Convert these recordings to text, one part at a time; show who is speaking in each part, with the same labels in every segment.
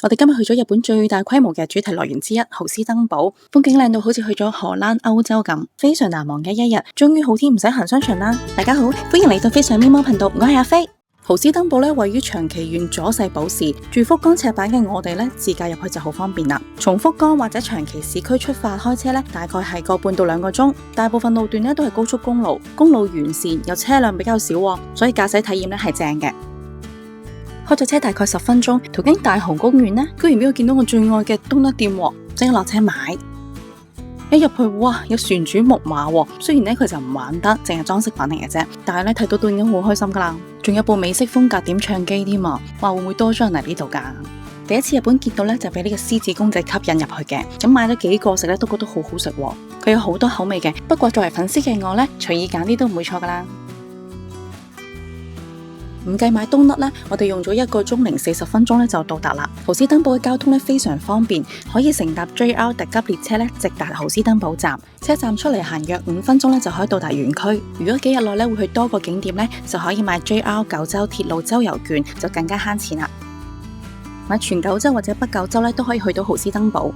Speaker 1: 我哋今日去咗日本最大規模嘅主題樂園之一豪斯登堡，風景靚到好似去咗荷蘭、歐洲咁，非常難忘嘅一日。終於好天唔使行商場啦！大家好，歡迎嚟到飛上咪貓頻道，我係阿飛。豪斯登堡咧位於長崎縣佐世保市，住福岡赤坂嘅我哋咧自駕入去就好方便啦。從福岡或者長崎市區出發開車咧，大概係個半到2個鐘。大部分路段咧都係高速公路，公路完善又車輛比較少，所以駕駛體驗咧係正嘅。開咗車大概10分鐘，途經大雄公園呢，居然俾我見到我最愛嘅冬甩店，即刻落車買。一入去，哇，有旋轉木馬，雖然咧佢就唔玩得，淨係裝飾品嚟嘅啫，但係咧睇到都已經好開心噶啦。仲有部美式風格點唱機添啊，話會唔會多咗人嚟呢度噶？第一次日本見到咧就俾呢個獅子公仔吸引入去嘅，咁買咗幾個食咧都覺得好好食，佢有好多口味嘅。不過作為粉絲嘅我咧，隨意揀啲都唔會錯噶啦。唔計買冬甩咧，我哋用咗1個鐘零40分鐘咧就到達啦。豪斯登堡嘅交通咧非常方便，可以乘搭 JR 特急列車咧直達豪斯登堡站。車站出嚟行約5分鐘咧就可以到達園區。如果幾日內咧會去多個景點咧，就可以買 JR 九州鐵路周遊券，就更加慳錢啦。買全九州或者北九州咧都可以去到豪斯登堡，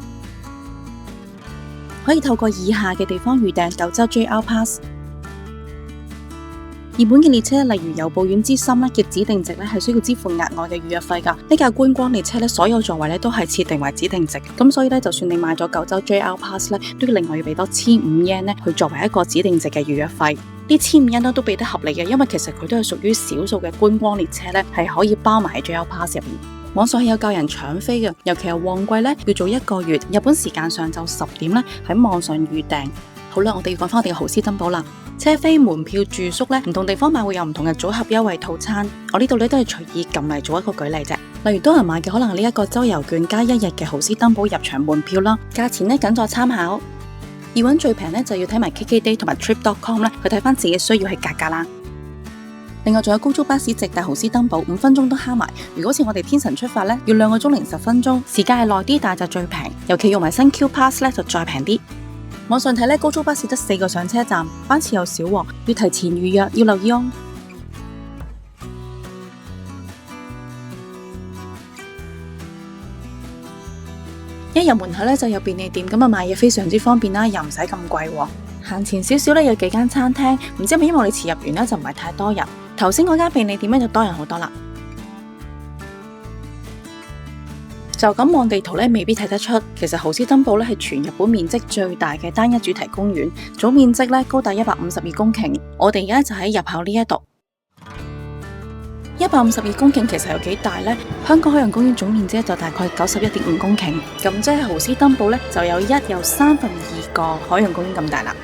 Speaker 1: 可以透過以下嘅地方預訂九州 JR Pass。日本嘅列車例如由布院之森咧嘅指定席咧係需要支付額外嘅預約費㗎。呢架觀光列車咧所有座位咧都係設定為指定席，咁所以咧就算你買咗九州 JR Pass 咧，都要另外要俾多1500 yen 咧去作為一個指定席嘅預約費。呢1500 yen 咧都俾得合理嘅，因為其實佢都係屬於少數嘅觀光列車咧係可以包埋喺 JR Pass 入邊。網上係有教人搶飛嘅，尤其係旺季咧要早1個月，日本時間上晝10點咧喺網上預訂。好啦，我哋要講翻我哋嘅豪斯登堡啦。車飛、門票、住宿咧，唔同地方買會有唔同嘅組合優惠套餐。我呢度咧都係隨意撳嚟做一個舉例啫。例如多人買嘅可能係呢一個周遊券加1日嘅豪斯登堡入場門票啦，價錢咧僅作參考。要揾最平咧就要睇埋 KKday 同埋 Trip.com 咧，去睇翻自己需要去格價啦。另外仲有高速巴士直達豪斯登堡，5分鐘都慳埋。如果好似我哋天晨出發咧，要2個鐘零10分鐘，時間係耐啲，但係就最平。尤其用埋新 Q Pass 咧就再平啲。網上睇咧，高速巴士得4個上車站，班次又少，要提前預約，要留意哦。一入門口咧就有便利店，咁啊買嘢非常之方便啦，又唔使咁貴。行前少少咧有幾間餐廳，唔知係咪因為我哋遲入園咧就唔係太多人。頭先嗰間便利店咧就多人好多啦。就咁望地圖咧，未必睇得出，其實豪斯登堡咧係全日本面積最大嘅單一主題公園，總面積咧高達152公頃。我哋而家就喺入口呢一度。152公頃其實有幾大呢？香港海洋公園總面積就大概91.5公頃，咁即係豪斯登堡咧就有3分2個海洋公園咁大啦。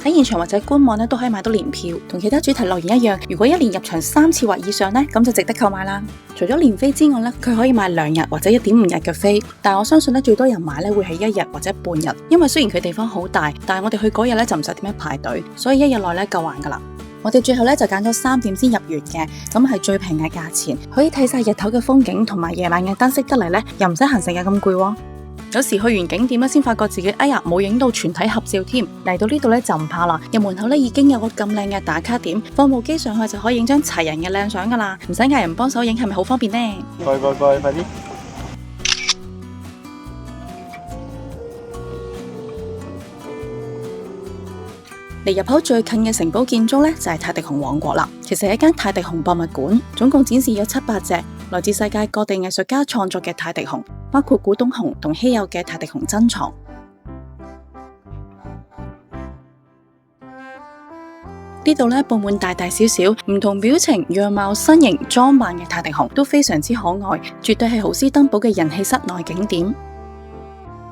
Speaker 1: 喺現場或者官網咧都可以買到年票，同其他主題樂園一樣。如果1年入場3次或以上呢，咁就值得購買啦。除咗年飛之外咧，佢可以買2日或者1.5日嘅飛，但我相信咧最多人買咧會係1日或者半日，因為雖然佢地方好大，但係我哋去嗰日咧就唔使點樣排隊，所以1日內咧夠玩噶啦。我哋最後咧就揀咗3點先入園嘅，咁係最平嘅價錢，可以睇晒日頭嘅風景同埋夜晚嘅燈飾得嚟咧，又唔使行成日咁攰喎。有時去完景點咧，先發覺自己哎呀冇影到全體合照添。嚟到呢度咧就唔怕啦，入門口咧已經有個咁靚嘅打卡點，放部機上去就可以影張齊人嘅靚相噶啦，唔使嗌人幫手影，係咪好方便呢？
Speaker 2: 快啲！
Speaker 1: 離入口最近嘅城堡建築咧就係泰迪熊王國啦。其實係一間泰迪熊博物館，總共展示咗700隻來自世界各地藝術家創作嘅泰迪熊，包括古董熊同稀有嘅泰迪熊珍藏。呢度咧佈滿大大小小唔同表情、樣貌、身形、裝扮嘅泰迪熊都非常之可愛，絕對係豪斯登堡嘅人氣室內景點。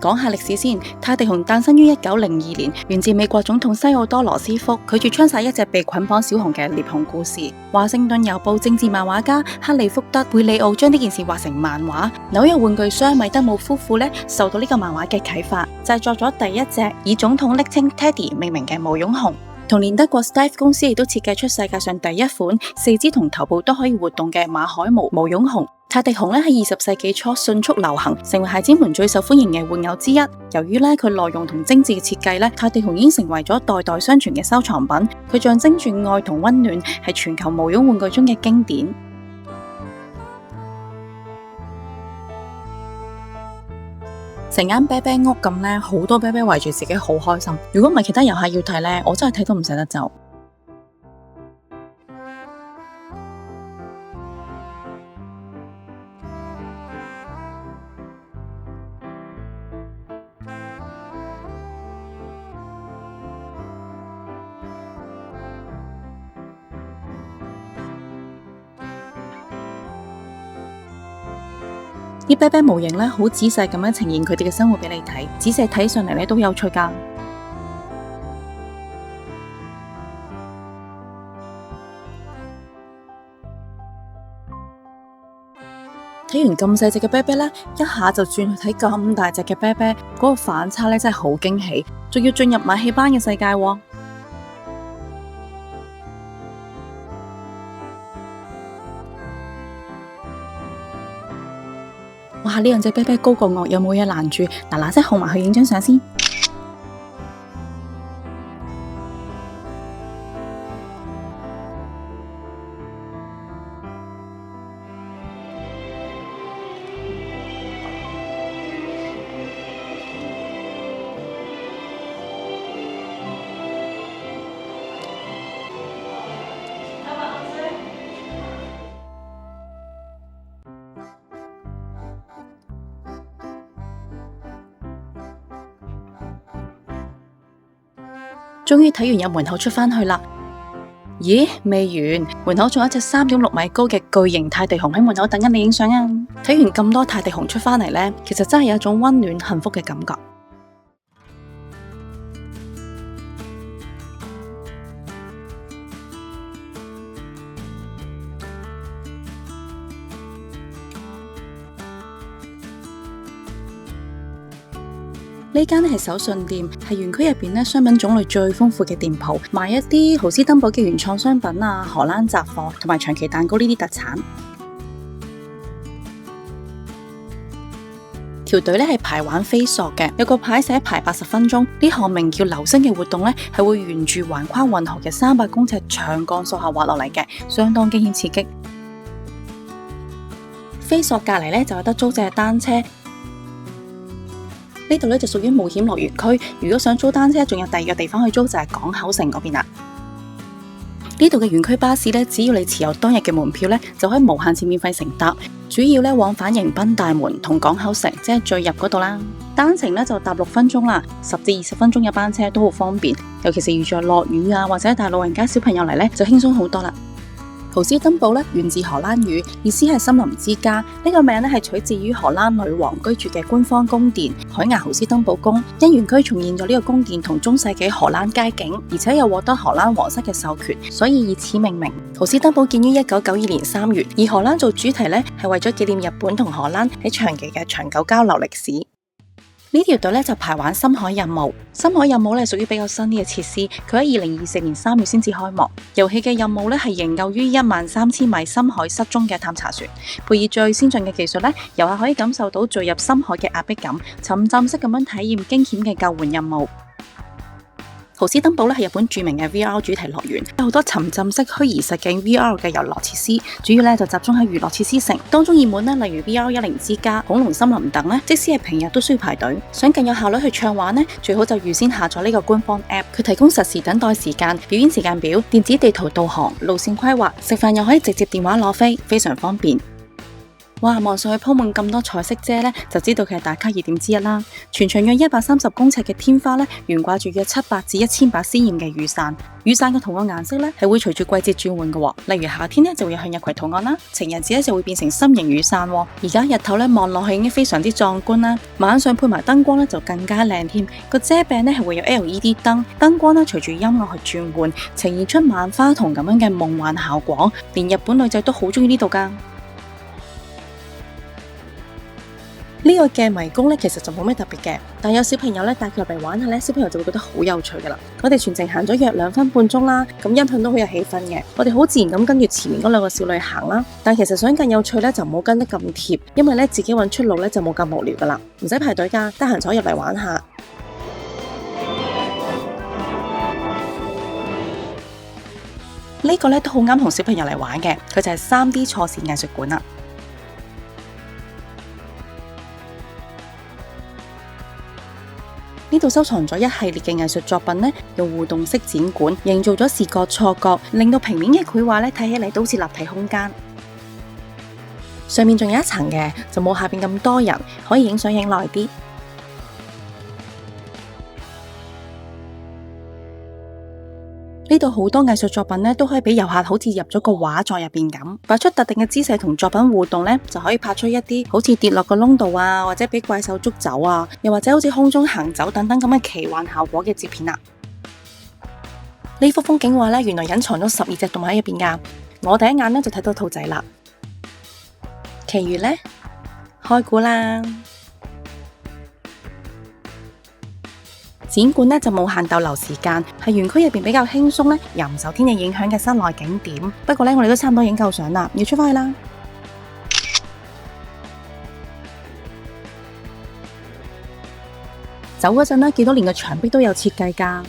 Speaker 1: 講下歷史先，泰迪熊誕生於1902年，源自美國總統西奧多羅斯福拒絕槍殺一隻被捆綁小熊嘅獵熊故事。華盛頓郵報政治漫畫家克利福德貝里奧將呢件事畫成漫畫。紐約玩具商米德姆夫婦咧受到呢個漫畫嘅啟發，製作咗第一隻以總統昵稱 Teddy 命名嘅毛絨熊。同年德國 Steiff 公司亦都設計出世界上第一款4肢同頭部都可以活動嘅馬海毛絨熊。泰迪熊喺20世紀初迅速流行，成為孩子們最受歡迎嘅玩偶之一。由於佢內容同精緻嘅設計，泰迪熊已經成為咗代代相傳嘅收藏品。佢象徵住愛同溫暖，係全球毛絨玩具中嘅經典。成間啤啤屋咁呢，好多啤啤圍住自己好開心。如果唔係其他遊客要睇呢，我真係睇都唔捨得走。啲啤啤模型咧，好仔細咁樣呈現佢哋嘅生活俾你睇，仔細睇上嚟咧都有趣噶。睇完咁細隻嘅啤啤咧，一下就轉去睇咁大隻嘅啤啤，嗰個反差咧真係好驚喜，仲要進入馬戲班嘅世界喎。哇！呢兩隻啤啤高過我，有冇嘢攔住？嗱聲號埋去影張相先。終於睇完入門口出返去啦。咦，未完，門口仲有一隻3.6米高嘅巨型泰地熊喺門口等緊你影相啊！睇完咁多泰地熊出返嚟呢，其實真係有一種溫暖幸福嘅感覺。呢間係手信店，係園區入邊商品種類最豐富嘅店鋪，賣一啲豪斯登堡嘅原創商品啊、荷蘭雜貨同埋長崎蛋糕呢啲特產。條隊係排玩飛索嘅，有個牌寫排80分鐘。呢項名叫流星嘅活動係會沿住橫跨運河嘅300公尺長鋼索下滑落嚟嘅，相當驚險刺激。飛索隔籬就有得租借單車。呢度就屬於冒險樂園區，如果想租單車，仲有第二個地方去租，就係港口城嗰邊啦。呢度嘅園區巴士只要你持有當日嘅門票就可以無限次免費乘搭，主要往返迎賓大門同港口城，即係最入嗰度啦。單程就搭6分鐘啦，10至20分鐘嘅班車都好方便，尤其是遇着落雨啊或者帶老人家小朋友嚟就輕鬆好多啦。豪斯登堡源自荷蘭語，意思係森林之家。呢個名係取自於荷蘭女王居住嘅官方宮殿海牙豪斯登堡宮。因園區重現咗呢個宮殿同中世紀荷蘭街景，而且又獲得荷蘭皇室嘅授權，所以以此命名。豪斯登堡建於1992年3月，以荷蘭做主題係為咗紀念日本同荷蘭喺長期嘅長久交流歷史。呢條隊就排玩深海任務。深海任務係屬於比較新啲嘅設施，佢喺2024年3月先至開幕。遊戲嘅任務係營救於13000米深海失蹤嘅探查船，配以最先進嘅技術遊客可以感受到墜入深海嘅壓迫感，沉浸式咁樣體驗驚險嘅救援任務。豪斯登堡係日本著名嘅 VR 主題樂園，有好多沉浸式虛擬實境 VR 嘅遊樂設施，主要就集中喺娛樂設施城。當中熱門例如 VR10之家、恐龍森林等即使係平日都需要排隊。想更有效率去暢玩最好就預先下載呢個官方 App， 佢提供實時等待時間、表演時間表、電子地圖導航、路線規劃，食飯又可以直接電話攞飛，非常方便。哇！望上去鋪滿咁多彩色遮就知道佢係打卡熱點之一啦。全長約130公尺嘅天花懸掛住約700至1000把鮮豔嘅雨傘。雨傘嘅圖案顏色係會隨住季節轉換嘅，例如夏天就會有向日葵圖案啦，情人節就會變成心形雨傘。而家日頭望落去已經非常之壯觀啦，晚上配埋燈光就更加靚添。個遮柄係會有 LED 燈，燈光隨住音樂去轉換，呈現出萬花筒咁樣嘅夢幻效果。連日本女仔都好中意呢度噶。呢個嘅迷宮其實就冇咩特別嘅，但有小朋友帶佢入嚟玩下小朋友就會覺得好有趣噶啦。我哋全程行咗約2分半鐘啦，咁音響都好有氣氛嘅。我哋好自然咁跟住前面嗰2個少女行啦，但其實想更有趣就唔好跟得咁貼，因為自己揾出路就冇咁無聊噶啦，唔使排隊噶，得閒坐入嚟玩下。呢個都好啱同小朋友嚟玩嘅，佢就係 3D 錯視藝術館啦。呢度收藏咗一系列嘅藝術作品呢，用互動式展館營造咗視覺錯覺，令到平面嘅繪畫呢睇起嚟都好似立體空間。上面仲有一層嘅，就冇下邊咁多人，可以影相影耐啲。呢度好多藝術作品呢，都可以俾遊客好似入咗個畫作入邊咁，擺出特定嘅姿勢同作品互動呢，就可以拍出一啲好似跌落個窿度啊，或者俾怪獸捉走啊，又或者好似空中行走等等咁嘅奇幻效果嘅照片啊。呢幅風景畫呢，原來隱藏咗12隻動物喺入邊噶，我第一眼呢，就睇到兔仔啦，其餘呢，開估啦。展館呢就冇限逗留時間，係園區入邊比較輕鬆呢，又唔受天氣影響嘅室內景點。不過呢，我哋都差唔多影夠相啦，要出返去啦。走嗰陣呢，見到連個牆壁都有設計㗎。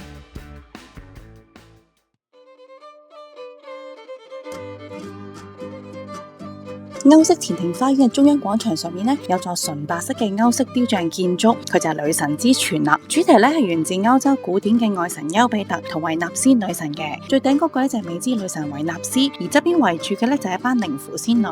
Speaker 1: 歐式前庭花園嘅中央廣場上面呢，有座純白色嘅歐式雕像建築，佢就係女神之泉啦。主題呢係源自歐洲古典嘅愛神丘比特同維納斯女神嘅，最頂嗰個呢就係美之女神維納斯，而側邊圍住嘅呢就係一班寧芙仙女。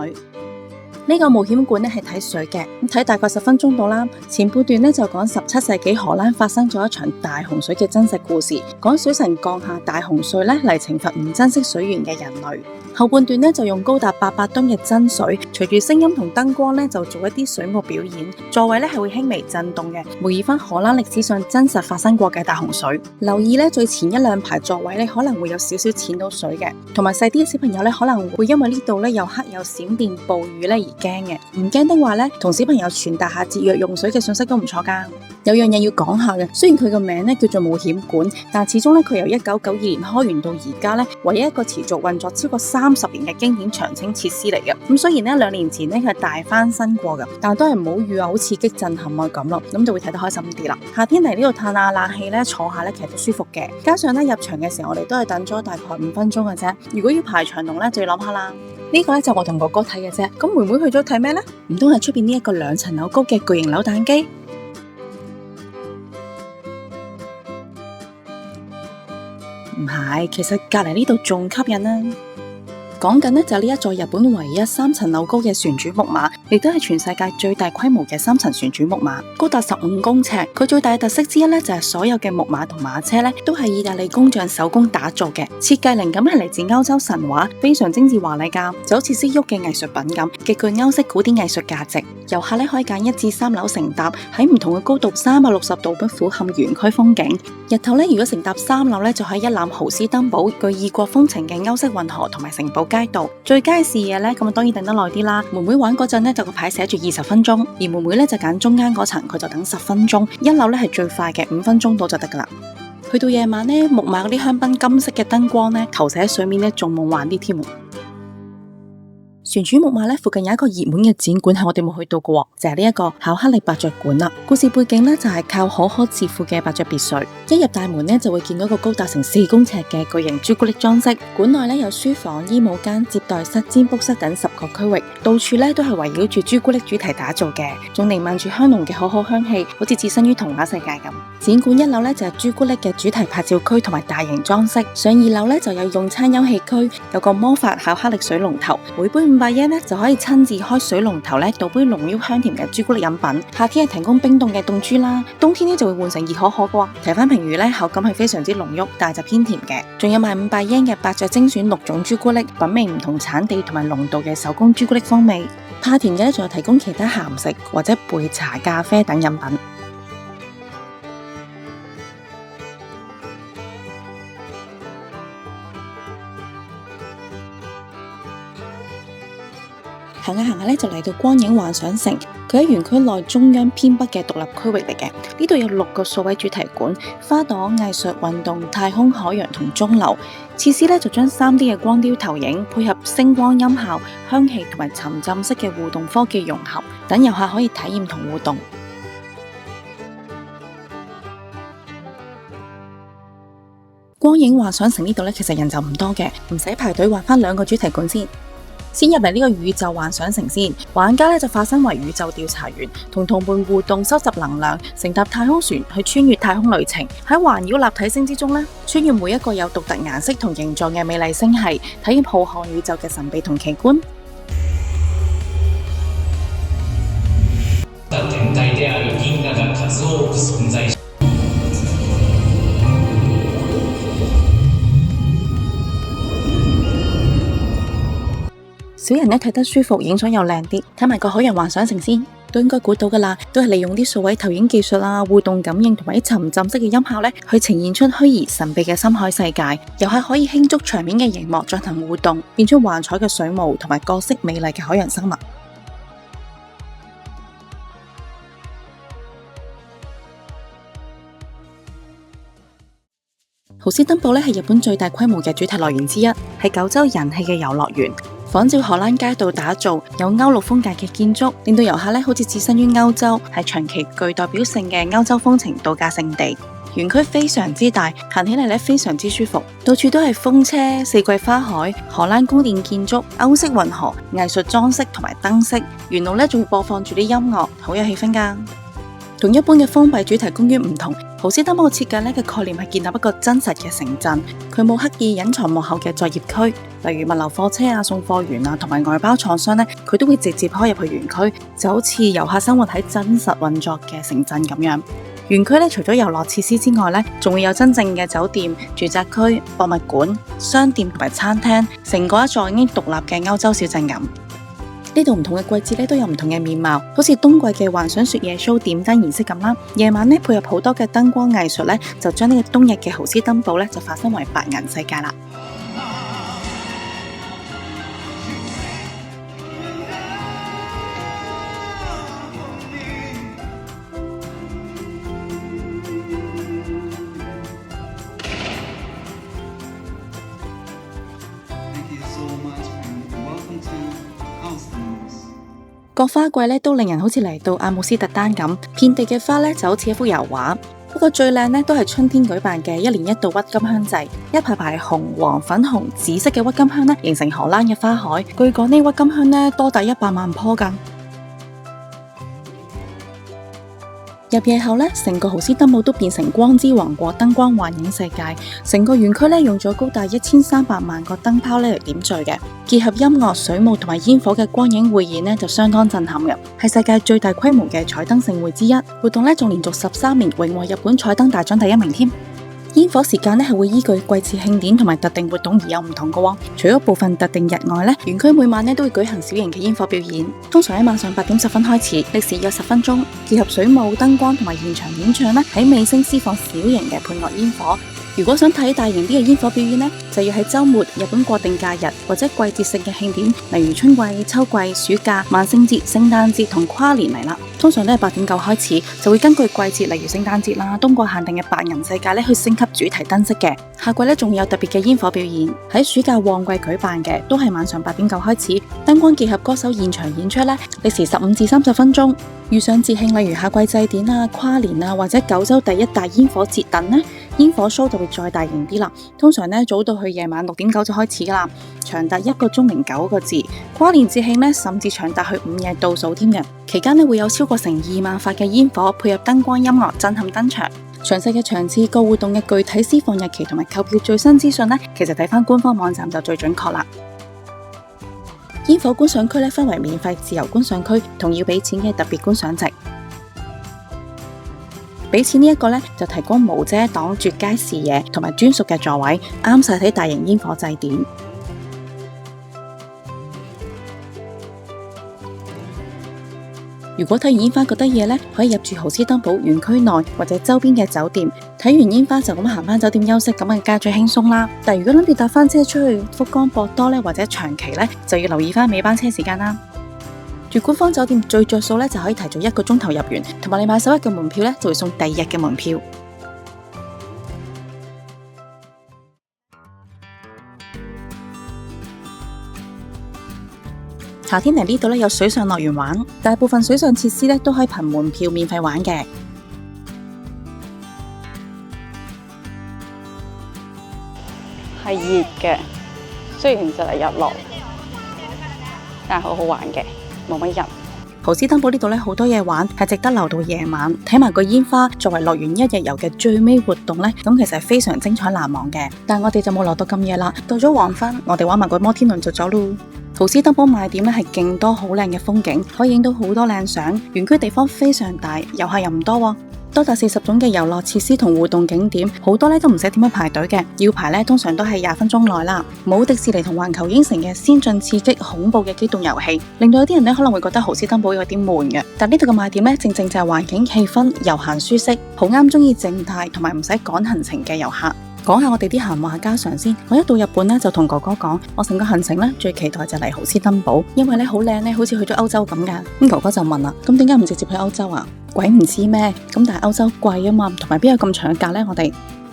Speaker 1: 呢個冒險館呢係睇水嘅，睇大概10分鐘到啦。前半段呢就講17世紀荷蘭發生咗一場大洪水嘅真實故事，講水神降下大洪水呢嚟懲罰唔珍惜水源嘅人類。後半段呢就用高達800噸嘅真水，隨住聲音同燈光呢就做一啲水幕表演，座位呢係會輕微震動嘅，模擬翻荷蘭歷史上真實發生過嘅大洪水。留意呢最前1、2排座位呢可能會有少少濺到水嘅，同埋細啲嘅小朋友呢可能會因為呢度呢有黑有閃電暴雨呢而驚嘅。唔驚的話呢，同小朋友傳達下節約用水嘅信息都唔錯噶。有樣嘢要講下嘅，雖然佢個名呢叫做冒險館，但始終呢佢由1992年開園到而家呢，唯一一個持續運作超過30年嘅經典長青設施嚟嘅。咁雖然呢2年前呢佢係大翻新過噶，但都係唔好預啊，好刺激震撼啊咁咯，咁就會睇得開心啲啦。夏天嚟呢度嘆下冷氣呢，坐下呢其實都舒服嘅。加上呢入場嘅時候我哋都係等咗大概5分鐘嘅啫，如果要排長龍呢，就要諗下啦。呢個呢就我同哥哥睇嘅啫，咁妹妹去咗睇咩呢？唔通係出邊呢一個2層樓高嘅巨型扭蛋機？唔係，其實隔籬呢度仲吸引啊！講緊呢就係呢一座日本唯一3層樓高嘅旋轉木馬，亦都係全世界最大規模嘅3層旋轉木馬，高達15公尺。佢最大嘅特色之一呢，就係所有嘅木馬同馬車呢，都係意大利工匠手工打造嘅，設計靈感係嚟自歐洲神話，非常精緻華麗噶，就好似識喐嘅藝術品咁，極具歐式古典藝術價值。遊客呢可以揀1至3樓乘搭，喺唔同嘅高度360度咁俯瞰園區風景。日頭呢，如果乘搭3樓呢，就可以一覽豪斯登堡具異國風情嘅歐式運河同埋城堡街道。最佳視野呢，咁當然等得耐啲啦。妹妹玩嗰陣呢，就個牌寫住20分鐘，而妹妹呢就揀中間嗰層，佢就等10分鐘。1樓呢係最快嘅，5分鐘到就得噶啦。去到夜晚呢，木馬嗰啲香檳金色嘅燈光呢，投射喺水面呢，仲夢幻啲添。旋轉木馬呢，附近有一個熱門嘅展館係我哋冇去到嘅，就係呢一個巧克力伯爵館啦。故事背景呢，就係靠可可致富嘅伯爵別墅，一入大門呢，就會見到一個高達成4公尺嘅巨型朱古力裝飾。館內呢，有書房、衣帽間、接待室、占卜室等10個區域，到處呢，都係圍繞住朱古力主題打造嘅，仲彌漫住香濃嘅可可香氣，好似置身於童話世界咁。展館1樓呢，就係朱古力嘅主題拍照區同埋大型裝飾，上2樓呢，就有用餐休憩區，有個魔法巧克力水龍頭，每杯500yen呢就可以親自開水龍頭呢倒杯濃郁香甜嘅朱古力飲品。夏天係提供冰凍嘅凍珠啦，冬天呢就會換成熱可可嘅。提翻評語呢，口感係非常之濃郁，但係就偏甜嘅。仲有賣500yen嘅伯爵精選6種朱古力，品味唔同產地同埋濃度嘅手工朱古力風味。怕甜嘅呢，仲有提供其他鹹食或者焙茶、咖啡等飲品。行下行下咧，就嚟到光影幻想城。佢喺園區內中央偏北嘅獨立區域嚟嘅。呢度有6個數位主題館，花朵、藝術、運動、太空、海洋同鐘樓。設施咧就將3D 嘅光雕投影配合聲光音效、香氣同埋沉浸式嘅互動科技融合，等遊客可以體驗同互動。光影幻想城呢度咧，其實人就唔多嘅，唔使排隊，玩翻2個主題館先。先入嚟呢個宇宙幻想城先，玩家咧就化身為宇宙調查員，同同伴互動，收集能量，乘搭太空船去穿越太空旅程。喺環繞立體聲之中咧，穿越每一個有獨特顏色同形狀嘅美麗星系，體驗浩瀚宇宙嘅神秘同奇觀。
Speaker 2: 天體である銀河が數多く存在し
Speaker 1: 小人咧睇得舒服，影相又靚啲，睇埋個海洋幻想城先，都應該估到噶啦，都係利用啲數位投影技術啊、互動感應同埋啲沉浸式嘅音效咧，去呈現出虛擬神秘嘅深海世界，又係可以輕觸場面嘅熒幕進行互動，變出幻彩嘅水霧同埋各色美麗嘅海洋生物。豪斯登堡咧係日本最大規模嘅主題樂園之一，係九州人氣嘅遊樂園。仿照荷蘭街道打造，有歐陸風格嘅建築，令到遊客咧好似置身於歐洲，係長期具代表性嘅歐洲風情度假勝地。園區非常之大，行起嚟咧非常之舒服，到處都係風車、四季花海、荷蘭宮殿建築、歐式運河、藝術裝飾同埋燈飾，沿路咧仲會播放住啲音樂，好有氣氛㗎。同一般嘅封閉主題公園唔同，豪斯登堡嘅設計嘅概念係建立一個真實嘅城鎮，佢冇刻意隱藏幕後嘅作業區，例如物流貨車啊、送貨員啊同埋外包廠商佢都會直接開入去園區，就好似遊客生活喺真實運作嘅城鎮咁樣。園區除咗遊樂設施之外仲會有真正嘅酒店、住宅區、博物館、商店同埋餐廳，成個一座已經獨立嘅歐洲小鎮咁。呢度唔同嘅季節都有唔同嘅面貌，好似冬季嘅幻想雪夜 show 點燈儀式咁啦，夜晚配合好多嘅燈光藝術就將呢個冬日嘅豪斯登堡就化身為白銀世界啦。各花季都令人好似嚟到阿姆斯特丹咁，遍地嘅花就好似一幅油畫。不過最靚都係春天舉辦嘅一年一度鬱金香祭，一排排紅、黃、粉紅、紫色嘅鬱金香形成荷蘭嘅花海。據講呢鬱金香多達100萬棵㗎。入夜後成個豪斯登堡都變成光之王國、燈光幻影世界。成個園區用咗高達1300萬個燈泡嚟點綴嘅，結合音樂、水霧同埋煙火嘅光影匯演就相當震撼嘅，係世界最大規模嘅彩燈盛會之一。活動仲連續13年榮獲日本彩燈大獎第1名添。煙火時間係會依據季節慶典同埋特定活動而有唔同嘅喎。除咗部分特定日外園區每晚都會舉行小型嘅煙火表演，通常喺晚上8點10分開始，歷時約10分鐘，結合水霧、燈光同埋現場演唱喺尾聲施放小型嘅配樂煙火。如果想睇大型啲嘅煙火表演就要喺週末、日本國定假日或者季節性嘅慶典，例如春季、秋季、暑假、萬聖節、聖誕節同跨年嚟啦。通常都係8點9開始，就會根據季節，例如聖誕節啦、冬季限定嘅白銀世界去升級主題燈飾嘅。夏季仲有特別嘅煙火表演，喺暑假旺季舉辦嘅，都係晚上8點9開始，燈光結合歌手現場演出歷時15至30分鐘。遇上節慶，例如夏季祭典啊、跨年啊或者九州第一大煙火節等煙火 show 就會再大型啲啦。通常早到去夜晚6點9就開始噶啦，長達1個鐘零9個字。跨年節慶甚至長達去午夜倒數添嘅，期間會有超過成2萬發嘅煙火，配合燈光音樂震撼登場。詳細嘅場次、個活動嘅具體施放日期同埋購票最新資訊其實睇翻官方網站就最準確啦。煙火觀賞區分為免費自由觀賞區同要俾錢嘅特別觀賞席。俾錢呢一個就提供無遮擋、絕佳視野同埋專屬嘅座位，啱晒睇大型煙火祭典。如果睇完煙花覺得夜可以入住豪斯登堡園區內或者周邊嘅酒店，睇完煙花就咁行返酒店休息，咁更加最輕鬆啦。但如果諗住搭返車出去福岡博多或者長崎就要留意返尾班車時間啦。住官方酒店最着數就可以提早1個鐘頭入園，同埋你買首日嘅門票就會送第2日嘅門票。夏天嚟呢度有水上樂園玩，大部分水上設施都可以憑門票免費玩嘅。
Speaker 3: 係熱嘅，雖然就嚟日落。
Speaker 1: 但係好好玩嘅，冇乜人。豪斯登堡呢度好多嘢玩，係值得留到夜晚睇埋個煙花，作為樂園一日遊嘅最尾活動呢，咁其實係非常精彩難忘嘅。但係我哋就冇留到咁夜啦，到咗黃昏，我哋玩埋個摩天輪就走咯。豪斯登堡賣點係勁多好靚嘅風景，可以影到好多靚相。園區地方非常大，遊客又唔多喎。多達40種嘅遊樂設施同互動景點，好多都唔使點樣排隊嘅，要排通常都係20分鐘內啦。冇迪士尼同環球影城嘅先進刺激恐怖嘅機動遊戲，令到有啲人可能會覺得豪斯登堡有啲悶嘅。但呢度嘅賣點正正就係環境氣氛悠閒舒適，好啱中意靜態同埋唔使趕行程嘅遊客。講下我哋啲閒話家常先。我一到日本就同哥哥講，我成個行程最期待就嚟豪斯登堡，因為好靚好似去咗歐洲咁噶。咁哥哥就問啦，咁點解唔直接去歐洲啊？鬼唔知咩？咁但係歐洲貴啊嘛，同埋邊有咁長嘅假呢？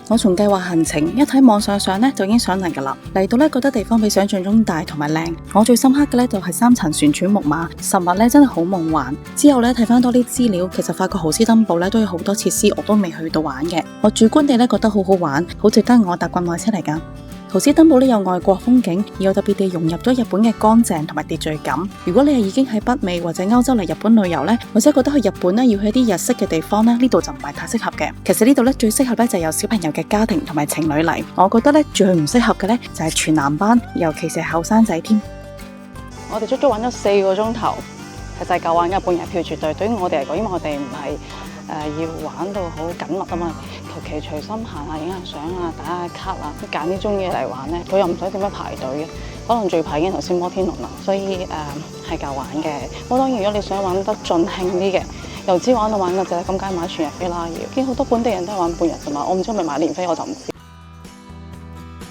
Speaker 1: 我從計劃行程一睇網上就已經上嚟噶啦。嚟到覺得地方比想象中大同埋靚。我最深刻嘅就係3層旋轉木馬，實物真係好夢幻。之後睇翻多啲資料，其實發覺豪斯登堡都有好多設施我都未去到玩嘅。我主觀地覺得好好玩，好值得我搭棍馬車嚟噶。豪斯登堡有外國風景，而又特別地融入咗日本嘅乾淨同埋秩序感。如果你係已經喺北美或者歐洲嚟日本旅遊呢，或者覺得去日本要去一啲日式嘅地方呢度就唔係太適合嘅。其實呢度最適合就有小朋友嘅家庭同埋情侶嚟。我覺得最唔適合嘅就係全男班，尤其是後生仔添。我哋足足玩咗4個鐘頭，其實夠玩嘅，半日票絕對。對於我哋嚟講，因為我哋唔係要玩到好緊密啊嘛，求其隨心行下影下相啊，打下卡啊，揀啲中意嚟玩呢，佢又唔使點樣排隊嘅，可能最排已經頭先摩天輪啦，所以係夠玩嘅。當然如果你想玩得盡興啲嘅，由朝玩到晚嘅啫，咁梗係買全日飛啦。要見好多本地人都係玩半日㗎嘛，我唔知係咪買年飛，我就唔知。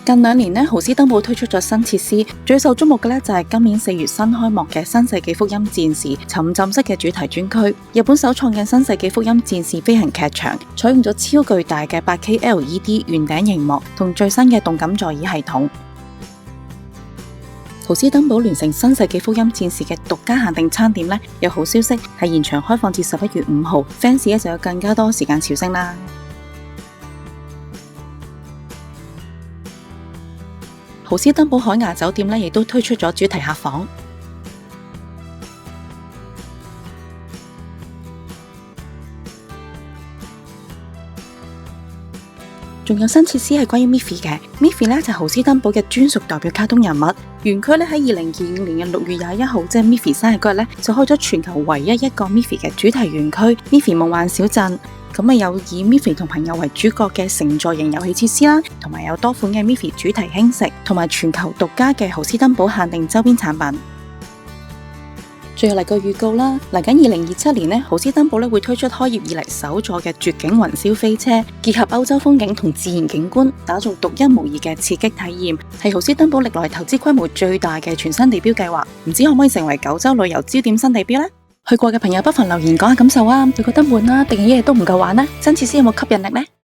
Speaker 1: 近2年豪斯登堡推出咗新設施，最受矚目嘅就係今年4月新開幕嘅新世紀福音戰士沉浸式嘅主題專區。日本首創嘅新世紀福音戰士飛行劇場，採用咗超巨大嘅8K LED 圓頂螢幕同最新嘅動感座椅系統。豪斯登堡聯成新世紀福音戰士嘅獨家限定餐點有好消息，係延長開放至11月5號，fans 就有更加多時間朝聖啦。豪斯登堡海牙酒店亦都推出咗主題客房，仲有新設施係關於 Miffy 嘅。Miffy 就係豪斯登堡嘅專屬代表卡通人物。園區喺2025年嘅6月21號，即係 Miffy 生日嗰日就開咗全球唯一一個 Miffy 嘅主題園區 Miffy 夢幻小鎮。咁有以 Miffy 同朋友為主角嘅乘坐型遊戲設施啦，同埋有多款嘅 Miffy 主題輕食，同埋全球獨家嘅豪斯登堡限定周邊產品。最後嚟個預告啦，嚟緊2027年豪斯登堡會推出開業以嚟首座嘅絕景雲霄飛車，結合歐洲風景同自然景觀，打造獨一無二嘅刺激體驗，係豪斯登堡歷來投資規模最大嘅全新地標計劃。唔知可唔可以成為9州旅遊焦點新地標呢？去過嘅朋友不妨留言講下感受啊！你覺得悶啊，定係一日都唔夠玩呢？新設施有冇吸引力呢？